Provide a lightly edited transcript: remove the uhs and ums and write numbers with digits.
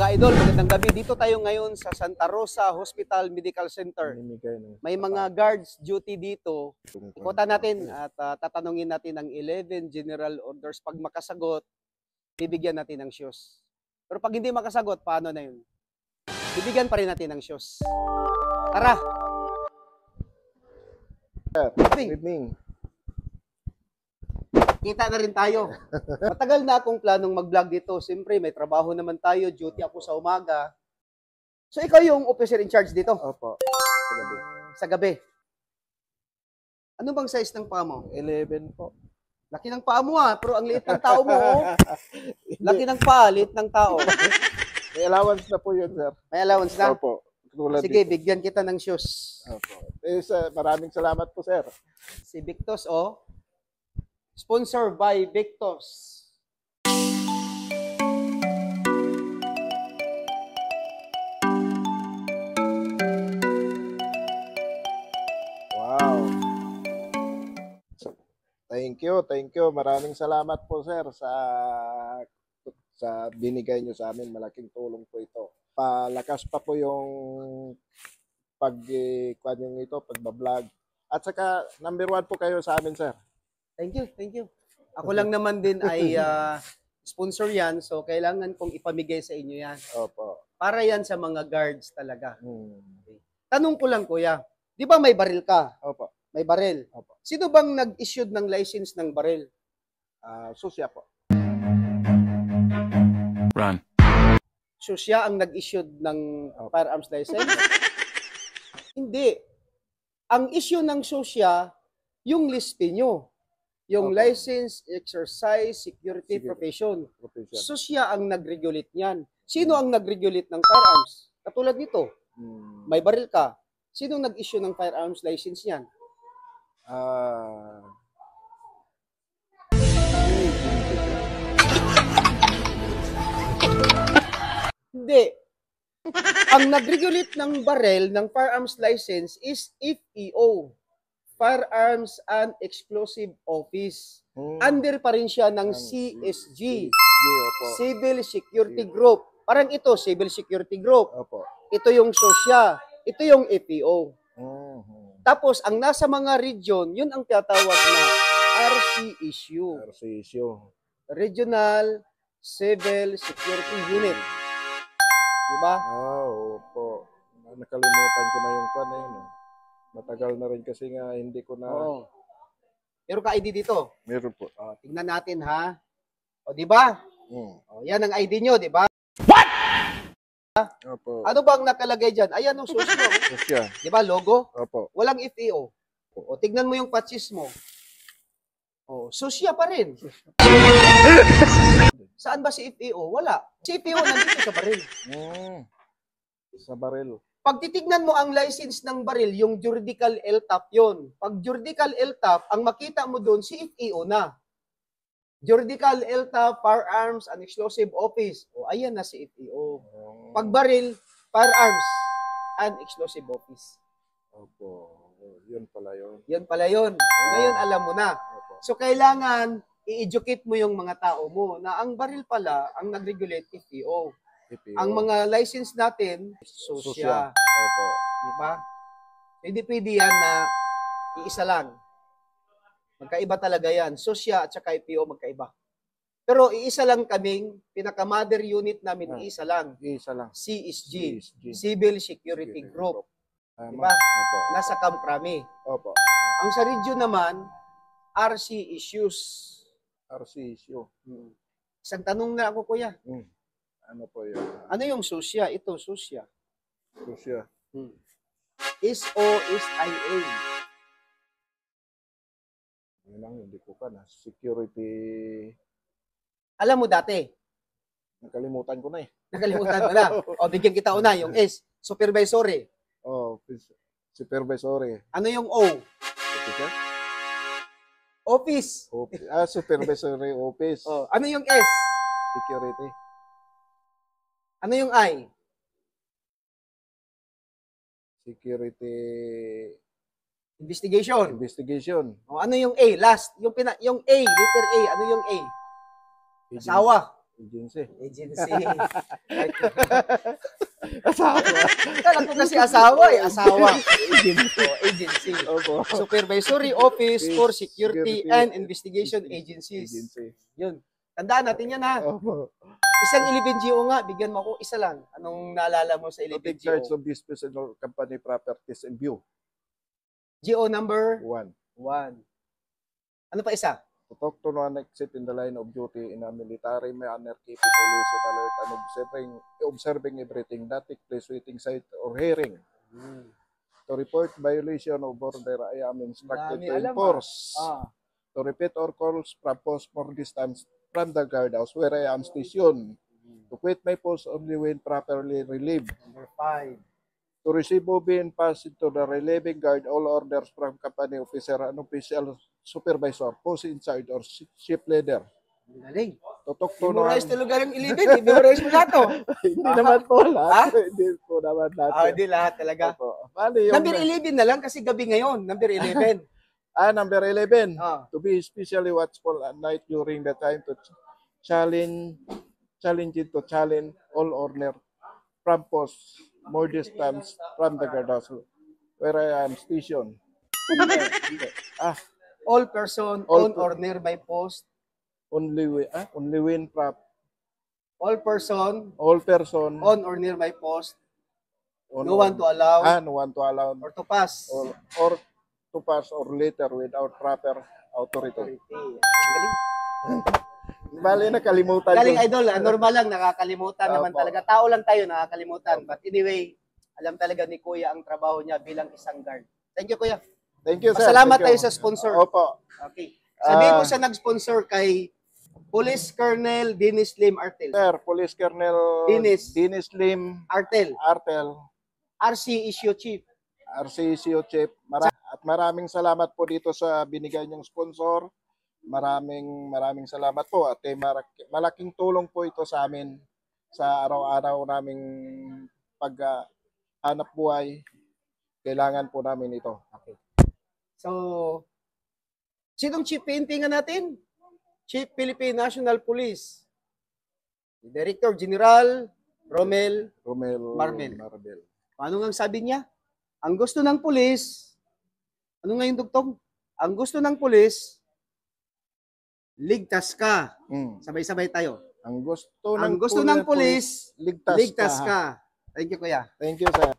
Mga idol, magandang gabi. Dito tayo ngayon sa Santa Rosa Hospital Medical Center. May mga guards duty dito. Ikutan natin at tatanungin natin ang 11 general orders. Pag makasagot, bibigyan natin ng shoes. Pero pag hindi makasagot, paano na yun? Bibigyan pa rin natin ng shoes. Tara! Good evening. Kita na rin tayo. Matagal na akong planong mag-vlog dito. Siyempre, may trabaho naman tayo. Duty ako sa umaga. So, ikaw yung officer in charge dito? Opo. Sa gabi. Sa gabi. Ano bang size ng paa mo? 11 po. Laki ng paa mo pero ang liit ng tao mo. Laki ng paa, liit ng tao. May allowance na po yun, sir. May allowance na? Opo. Sige, bigyan kita ng shoes. Opo. Maraming salamat po, sir. Si Victos, Sponsor by Victos. Wow. Thank you. Maraming salamat po, sir, sa binigay nyo sa amin. Malaking tulong po ito. Palakas pa po yung pagbablog. At saka, number 1 po kayo sa amin, sir. Thank you. Ako lang naman din ay sponsor yan, so kailangan kong ipamigay sa inyo yan. Opo. Para yan sa mga guards talaga. Okay. Tanong ko lang, kuya, di ba may baril ka? Opo. May baril. Opo. Sino bang nag-issue ng license ng baril? Susya po. Run. So siya ang nag-issue ng firearms license? Hindi. Ang issue ng susya, yung lispi nyo. Yung license, exercise, security, profession. So siya ang nag-regulate niyan. Sino ang nag-regulate ng firearms? Katulad nito, may baril ka. Sino nag-issue ng firearms license niyan? Hindi. Ang nag-regulate ng baril ng firearms license is FEO. Firearms and Explosive Office. Under pa rin siya ng CSG. Civil Security Group. Parang ito, Civil Security Group. Opo. Ito yung SOSYA. Ito yung FEO. Tapos, ang nasa mga region, yun ang tinatawag na RCSU. Regional Civil Security Unit. Diba? Opo. Nakalimutan ko na yung na yun. Matagal na rin kasi nga hindi ko na... Meron ka ID dito? Meron po. Tingnan natin ha. Di ba? Yan ang ID nyo, di ba? Opo. Ano bang nakalagay dyan? Ayan ang source mo. Di ba? Logo? Opo. Walang FEO. Tignan mo yung patches mo. Susya pa rin. Saan ba si FEO? Wala. Si FEO nandito sa baril. Sa baril. Pag titignan mo ang license ng baril, yung juridical LTAP yun. Pag juridical LTAP, ang makita mo doon, si FEO na. Juridical LTAP, Firearms and Explosive Office. Ayan na si FEO. Pag baril, Firearms and Explosive Office. Opo. Yun pala yun. Yan pala yun. Ngayon, alam mo na. So, kailangan i-educate mo yung mga tao mo na ang baril pala, ang nag-regulate FEO. Ang mga license natin, SOSYA. Opo. Diba? Hindi pwede yan na iisa lang. Magkaiba talaga yan. SOSYA at saka FEO magkaiba. Pero iisa lang kaming, pinaka-mother unit namin, iisa lang. Isa lang. CSG. Civil Security Group. Diba? Opo. Nasa Camp Crame. Opo. Ang sa region naman, RC issues. RCSU. Isang tanong na ako, kuya. Ano po yun? Ano yung SOSYA? Ito, SOSYA. Susya. SOSIA. Yun lang, hindi ko pa na. Security. Alam mo dati, Nakalimutan ko na eh. nakalimutan mo na. Bigyan kita una, yung S, supervisory. Supervisory. Ano yung O? Office. Supervisory office. Ano yung S? Security. Ano yung I? Security Investigation. investigation. Ano yung A? Last. Yung A, letter A. Ano yung A? Asawa. Agency. Agency. Asawa. Kala ko kasi asawa eh. Asawa. Agency. Agency. Opo. Supervisory Office for Security Security and Investigation Agencies. Agency. Yun. Tandaan natin yan ha. Opo. Isang 11GO nga, bigyan mo ako isa lang. Anong naalala mo sa To take charge 11GO? of this personal company properties and view. GO number 1. 1. Ano pa isa? To talk to non-exit in the line of duty in a military manner, keeping police in alert and observing everything that take place waiting sight or hearing. To report violation of order, I am instructed Dami to alam, enforce. Ah. To repeat or calls from post more distance from the guardhouse where I am stationed. To quit my post only when properly relieved. Number 5. To receive OB and pass it to the relieving guard all orders from company officer and official supervisor, post in charge or ship leader. Galing. To talk to Memorize talaga ng 11. Memorize mo lahat to. Hindi naman po lahat. Hindi po naman lahat. Hindi lahat talaga. Opo. Bali, yung Number 11 na lang kasi gabi ngayon. Number 11. number 11. Ah. To be especially watchful at night during the time to challenge all order from post more distance from the guardhouse where I am stationed. All person All on or nearby post. Only when All person all person on or nearby post. on No one to allow no one to allow or to pass. or to pass or later without proper authority. Galing. Bali, nakalimutan Galing ko. idol. Normal lang, nakakalimutan naman Opo. talaga. Tao lang tayo, nakakalimutan. But anyway, alam talaga ni Kuya ang trabaho niya bilang isang guard. Thank you, Kuya. Thank you, sir. Pasalamat Thank you. tayo sa sponsor. Opo. Okay. Sabihin ko sa nag-sponsor kay Police Colonel Dennis Lim Artel. Sir, Police Colonel Dennis Lim Artel. RC Issue Chief. RCCO Chief. At maraming salamat po dito sa binigay niyong sponsor. Maraming salamat po at malaking tulong po ito sa amin sa araw-araw naming paghanap buhay. Kailangan po namin ito. Okay. So, sinong Chief Paintingan natin? Chief Philippine National Police. Director General Romel Marbel. Ano nga sabi niya? Ang gusto ng pulis, ano nga yung dugtong? Ang gusto ng pulis, ligtas ka. Sabay-sabay tayo. Ang gusto ng pulis, ligtas ka. ka. Thank you, Kuya. Thank you, sir.